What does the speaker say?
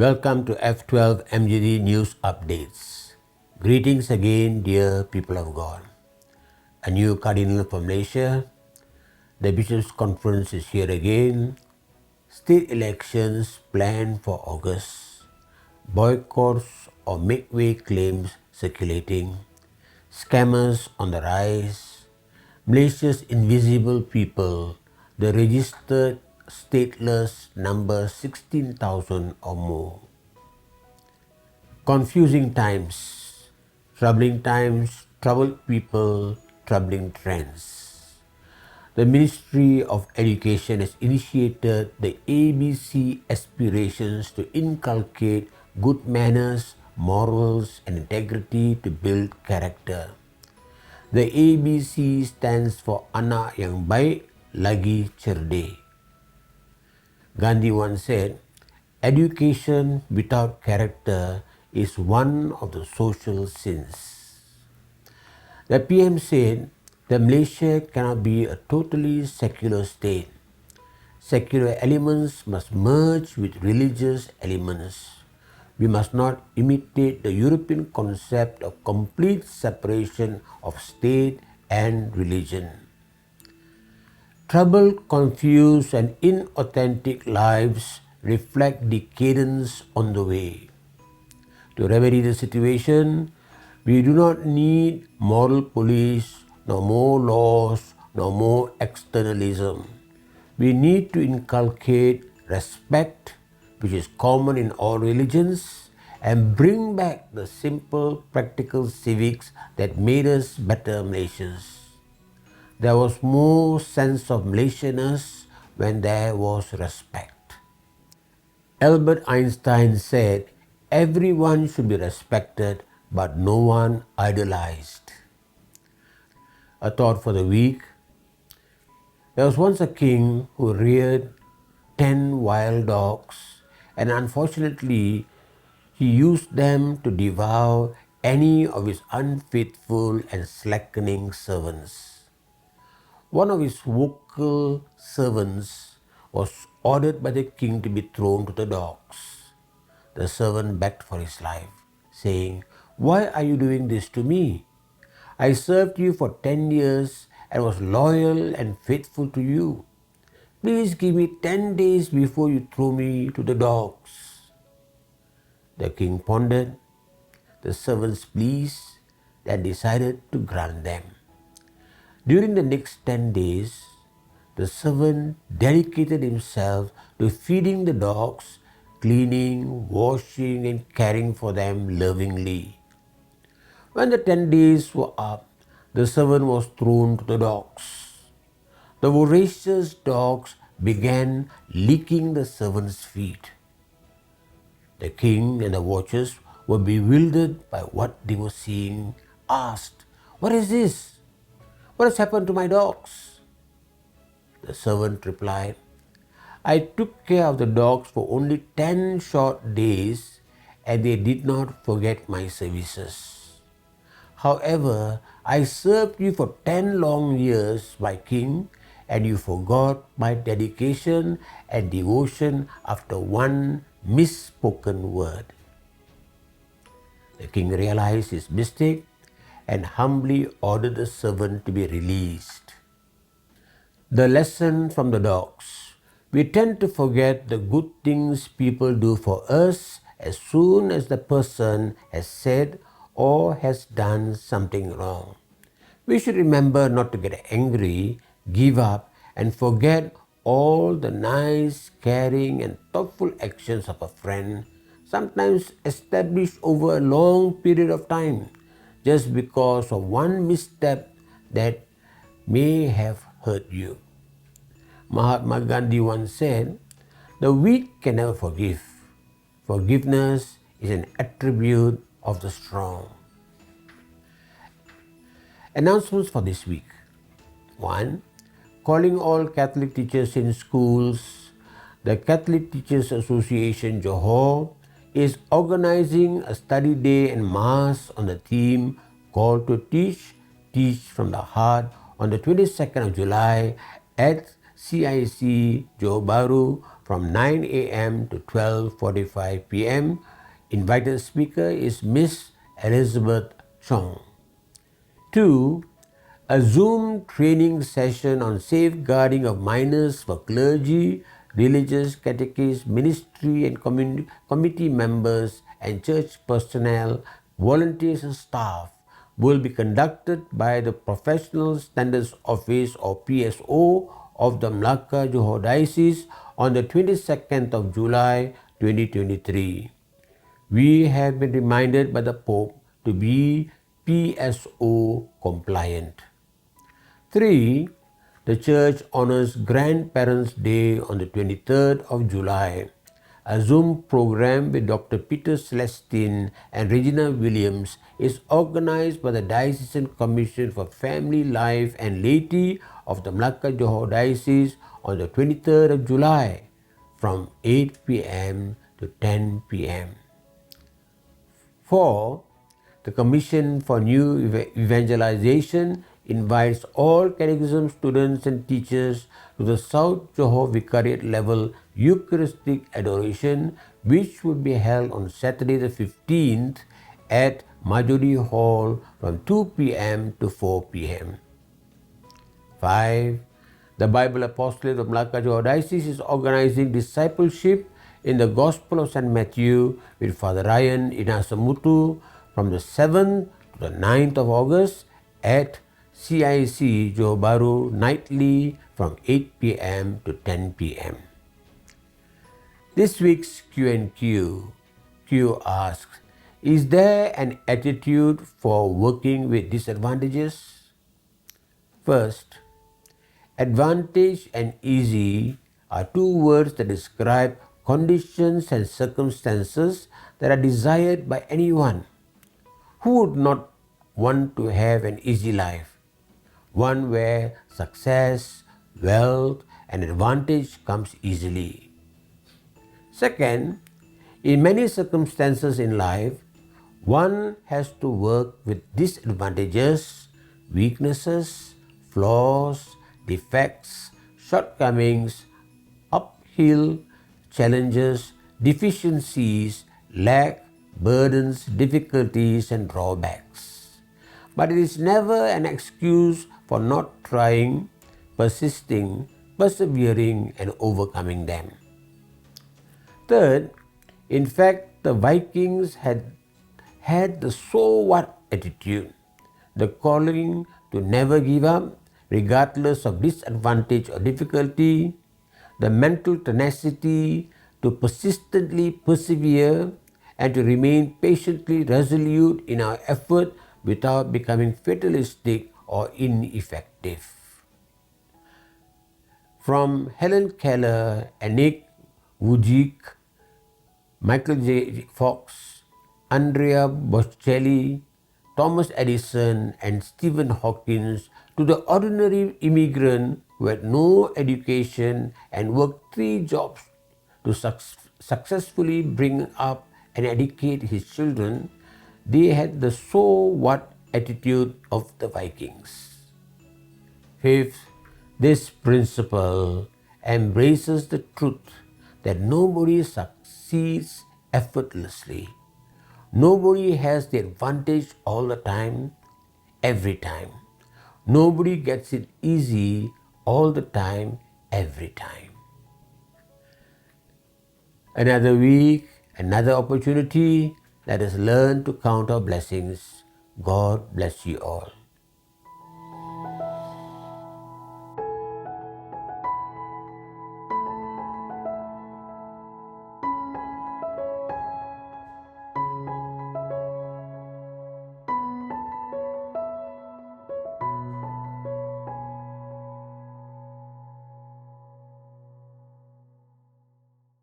Welcome to F12 MJD News Updates. Greetings again, dear people of God. A new Cardinal from Malaysia. The Bishops' Conference is here again. State elections planned for August. Boycotts or make-way claims circulating. Scammers on the rise. Malaysia's invisible people, the registered stateless number 16,000 or more. Confusing times, troubling times, troubled people, troubling trends. The Ministry of Education has initiated the ABC aspirations to inculcate good manners, morals, and integrity to build character. The ABC stands for Anak yang Baik Lagi Cerdik. Gandhi once said, education without character is one of the social sins. The PM said that Malaysia cannot be a totally secular state. Secular elements must merge with religious elements. We must not imitate the European concept of complete separation of state and religion. Troubled, confused, and inauthentic lives reflect decadence on the way. To remedy the situation, we do not need moral police, no more laws, no more externalism. We need to inculcate respect, which is common in all religions, and bring back the simple, practical civics that made us better Malaysians. There was more sense of Malaysianness when there was respect. Albert Einstein said, everyone should be respected, but no one idolized. A thought for the week. There was once a king who reared 10 wild dogs, and unfortunately, he used them to devour any of his unfaithful and slackening servants. One of his vocal servants was ordered by the king to be thrown to the dogs. The servant begged for his life, saying, "Why are you doing this to me? I served you for 10 years and was loyal and faithful to you. Please give me 10 days before you throw me to the dogs." The king pondered the servant's pleas and decided to grant them. During the next 10 days, the servant dedicated himself to feeding the dogs, cleaning, washing, and caring for them lovingly. When the 10 days were up, the servant was thrown to the dogs. The voracious dogs began licking the servant's feet. The king and the watchers were bewildered by what they were seeing, asked, "What is this? What has happened to my dogs?" The servant replied, "I took care of the dogs for only 10 short days, and they did not forget my services. However, I served you for 10 long years, my king, and you forgot my dedication and devotion after one misspoken word." The king realized his mistake and humbly ordered the servant to be released. The lesson from the dogs. We tend to forget the good things people do for us as soon as the person has said or has done something wrong. We should remember not to get angry, give up, and forget all the nice, caring, and thoughtful actions of a friend, sometimes established over a long period of time, just because of one misstep that may have hurt you. Mahatma Gandhi once said, "The weak can never forgive. Forgiveness is an attribute of the strong." Announcements for this week. 1. Calling all Catholic teachers in schools. The Catholic Teachers Association Johore is organizing a study day and mass on the theme called to teach from the heart on the 22nd of July at CIC Johore from 9 a.m. to 12:45 p.m. Invited speaker is Miss Elizabeth Chong. 2. A Zoom training session on safeguarding of minors for clergy, religious catechists, ministry and committee members and church personnel, volunteers and staff will be conducted by the Professional Standards Office or PSO of the Malacca Johore Diocese on the 22nd of July 2023. We have been reminded by the Pope to be PSO compliant. 3. The Church honors Grandparents' Day on the 23rd of July. A Zoom program with Dr. Peter Celestine and Regina Williams is organized by the Diocesan Commission for Family Life and Laity of the Malacca Johore Diocese on the 23rd of July from 8 p.m. to 10 p.m. 4. The Commission for New Evangelization invites all catechism students and teachers to the South Johore Vicariate level Eucharistic adoration, which would be held on Saturday the 15th at MJD Hall from 2 p.m. to 4 p.m. 5. The Bible Apostolate of Malacca Johore Diocese is organizing discipleship in the Gospel of St. Matthew with Father Ryan Inasamutu from the 7th to the 9th of August at CIC Johore nightly from 8 p.m. to 10 p.m. This week's Q&Q asks, is there an attitude for working with disadvantages? First, advantage and easy are two words that describe conditions and circumstances that are desired by anyone. Who would not want to have an easy life? One where success, wealth, and advantage comes easily. Second, in many circumstances in life, one has to work with disadvantages, weaknesses, flaws, defects, shortcomings, uphill challenges, deficiencies, lack, burdens, difficulties, and drawbacks. But it is never an excuse for not trying, persisting, persevering, and overcoming them. Third, in fact, the Vikings had the so what attitude, the calling to never give up, regardless of disadvantage or difficulty, the mental tenacity to persistently persevere and to remain patiently resolute in our effort without becoming fatalistic or ineffective. From Helen Keller and Nick Vujicic, Michael J. Fox, Andrea Bocelli, Thomas Edison, and Stephen Hawking, to the ordinary immigrant who had no education and worked 3 jobs to successfully bring up and educate his children, they had the so what attitude of the Vikings. Fifth, this principle embraces the truth that nobody succeeds effortlessly. Nobody has the advantage all the time, every time. Nobody gets it easy all the time, every time. Another week, another opportunity. Let us learn to count our blessings. God bless you all.